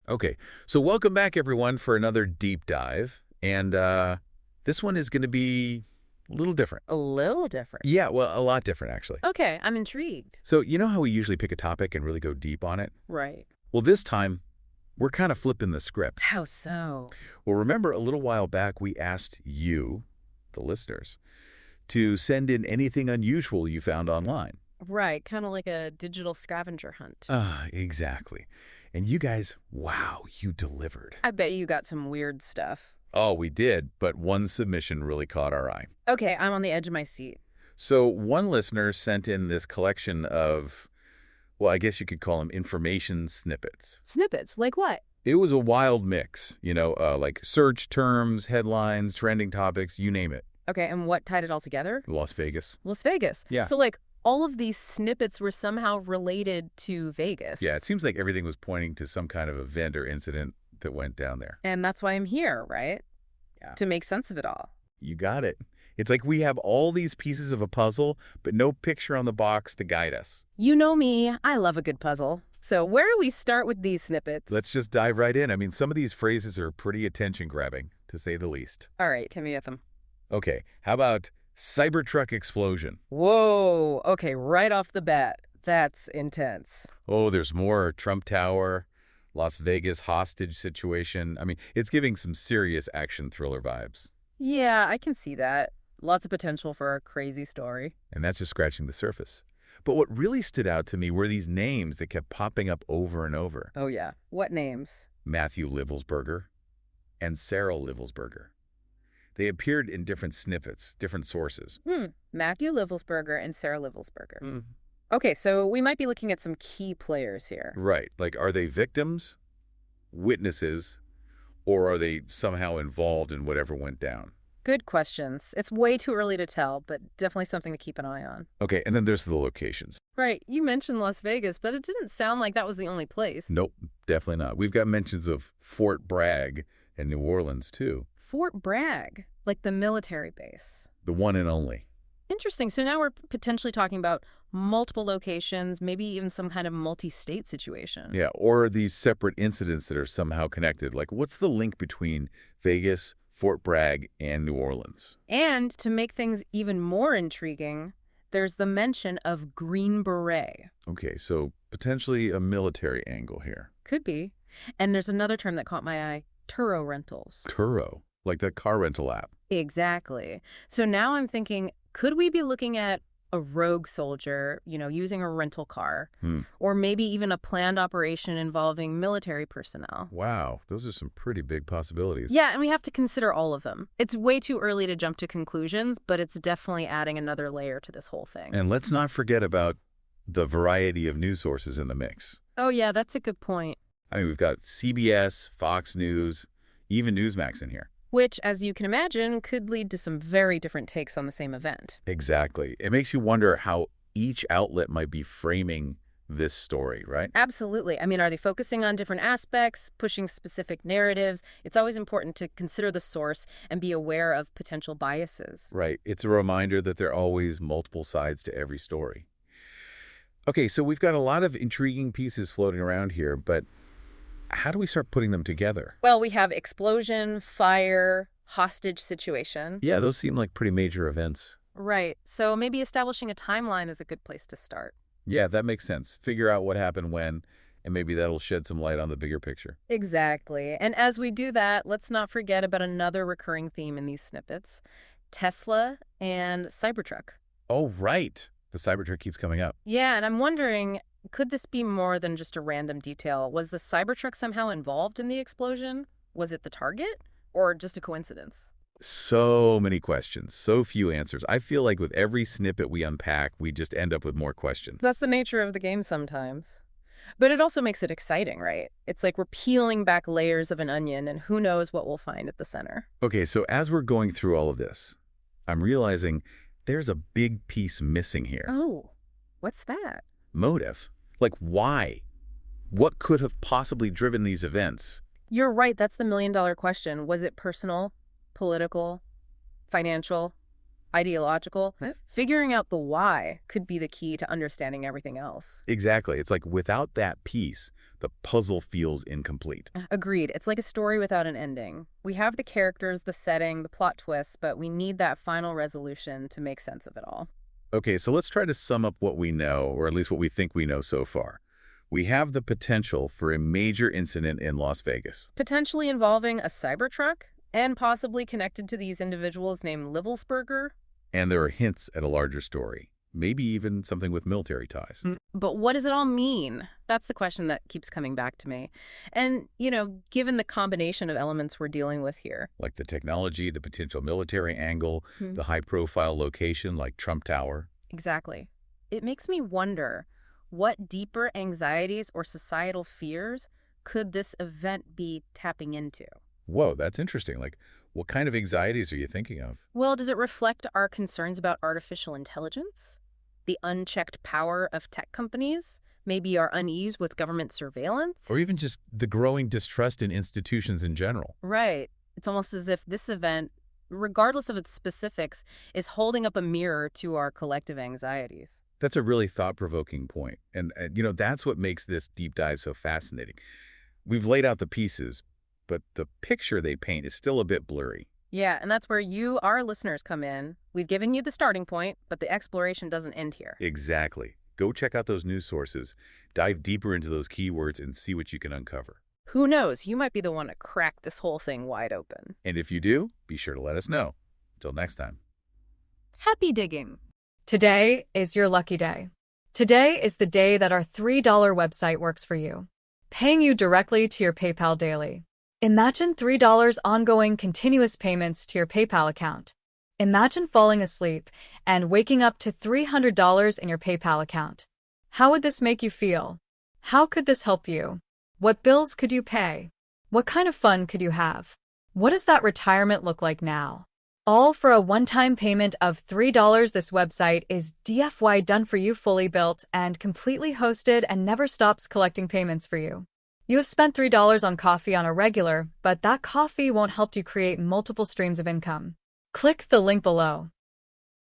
Okay, so welcome back everyone for another deep dive. And this one is going to be a little different. A little different. Yeah, well, a lot different actually. Okay, I'm intrigued. So you know how we usually pick a topic and really go deep on it? Right. Well, this time we're kind of flipping the script. How so? Well, remember a little while back we asked you, the listeners, to send in anything unusual you found online. Right, kind of like a digital scavenger hunt. Exactly. And you guys, wow, you delivered. I bet you got some weird stuff. Oh, we did, but one submission really caught our eye. Okay, I'm on the edge of my seat. So one listener sent in this collection of, well, I guess you could call them information snippets. Snippets, like what? It was a wild mix, like search terms, headlines, trending topics, you name it. Okay, and what tied it all together? Las Vegas. Las Vegas. Yeah. So, like, all of these snippets were somehow related to Vegas. Yeah, it seems like everything was pointing to some kind of event or incident that went down there. And that's why I'm here, right? Yeah. To make sense of it all. You got it. It's like we have all these pieces of a puzzle, but no picture on the box to guide us. You know me, I love a good puzzle. So where do we start with these snippets? Let's just dive right in. I mean, some of these phrases are pretty attention-grabbing, to say the least. All right, hit me with them. Okay, how about Cybertruck explosion? Whoa, okay, right off the bat. That's intense. Oh, there's more. Trump Tower, Las Vegas hostage situation. I mean, it's giving some serious action thriller vibes. Yeah, I can see that. Lots of potential for a crazy story. And that's just scratching the surface. But what really stood out to me were these names that kept popping up over and over. Oh, yeah. What names? Matthew Livelsberger and Sarah Livelsberger. They appeared in different snippets, different sources. Matthew Livelsberger and Sarah Livelsberger. Okay, so we might be looking at some key players here. Right. Like, are they victims, witnesses, or are they somehow involved in whatever went down? Good questions. It's way too early to tell, but definitely something to keep an eye on. Okay, and then there's the locations. Right, you mentioned Las Vegas, but it didn't sound like that was the only place. Nope, definitely not. We've got mentions of Fort Bragg and New Orleans, too. Fort Bragg, like the military base. The one and only. Interesting. So now we're potentially talking about multiple locations, maybe even some kind of multi-state situation. Yeah, or these separate incidents that are somehow connected. Like, what's the link between Vegas, Fort Bragg, and New Orleans? And to make things even more intriguing, there's the mention of Green Beret. Okay, so potentially a military angle here. Could be. And there's another term that caught my eye, Turo rentals. Turo, like that car rental app. Exactly. So now I'm thinking, could we be looking at a rogue soldier, using a rental car, or maybe even a planned operation involving military personnel? Wow, those are some pretty big possibilities. Yeah, and we have to consider all of them. It's way too early to jump to conclusions, but it's definitely adding another layer to this whole thing. And let's not forget about the variety of news sources in the mix. Oh, yeah, that's a good point. I mean, we've got CBS, Fox News, even Newsmax in here. Which, as you can imagine, could lead to some very different takes on the same event. Exactly. It makes you wonder how each outlet might be framing this story, right? Absolutely. I mean, are they focusing on different aspects, pushing specific narratives? It's always important to consider the source and be aware of potential biases. Right. It's a reminder that there are always multiple sides to every story. Okay, so we've got a lot of intriguing pieces floating around here, but how do we start putting them together? Well, we have explosion, fire, hostage situation. Yeah, those seem like pretty major events. Right. So maybe establishing a timeline is a good place to start. Yeah, that makes sense. Figure out what happened when, and maybe that'll shed some light on the bigger picture. Exactly. And as we do that, let's not forget about another recurring theme in these snippets, Tesla and Cybertruck. Oh, right. The Cybertruck keeps coming up. Yeah, and I'm wondering, could this be more than just a random detail? Was the Cybertruck somehow involved in the explosion? Was it the target? Or just a coincidence? So many questions, so few answers. I feel like with every snippet we unpack, we just end up with more questions. That's the nature of the game sometimes. But it also makes it exciting, right? It's like we're peeling back layers of an onion, and who knows what we'll find at the center. Okay, so as we're going through all of this, I'm realizing there's a big piece missing here. Oh, what's that? Motive. Like, why? What could have possibly driven these events? You're right. That's the million-dollar question. Was it personal, political, financial? ideological. Figuring out the why could be the key to understanding everything else. Exactly. It's like without that piece, the puzzle feels incomplete. Agreed. It's like a story without an ending. We have the characters, the setting, the plot twists, but we need that final resolution to make sense of it all. Okay, so let's try to sum up what we know, or at least what we think we know so far. We have the potential for a major incident in Las Vegas. Potentially involving a Cybertruck and possibly connected to these individuals named Livelsberger. And there are hints at a larger story, maybe even something with military ties. But what does it all mean? That's the question that keeps coming back to me. And, given the combination of elements we're dealing with here. Like the technology, the potential military angle, the high-profile location like Trump Tower. Exactly. It makes me wonder, what deeper anxieties or societal fears could this event be tapping into? Whoa, that's interesting. Like, what kind of anxieties are you thinking of? Well, does it reflect our concerns about artificial intelligence? The unchecked power of tech companies? Maybe our unease with government surveillance? Or even just the growing distrust in institutions in general. Right. It's almost as if this event, regardless of its specifics, is holding up a mirror to our collective anxieties. That's a really thought-provoking point. And, that's what makes this deep dive so fascinating. We've laid out the pieces, but the picture they paint is still a bit blurry. Yeah, and that's where you, our listeners, come in. We've given you the starting point, but the exploration doesn't end here. Exactly. Go check out those news sources, dive deeper into those keywords, and see what you can uncover. Who knows? You might be the one to crack this whole thing wide open. And if you do, be sure to let us know. Until next time. Happy digging. Today is your lucky day. Today is the day that our $3 website works for you, paying you directly to your PayPal daily. Imagine $3 ongoing continuous payments to your PayPal account. Imagine falling asleep and waking up to $300 in your PayPal account. How would this make you feel? How could this help you? What bills could you pay? What kind of fun could you have? What does that retirement look like now? All for a one-time payment of $3. This website is DFY done for you, fully built and completely hosted, and never stops collecting payments for you. You have spent $3 on coffee on a regular, but that coffee won't help you create multiple streams of income. Click the link below.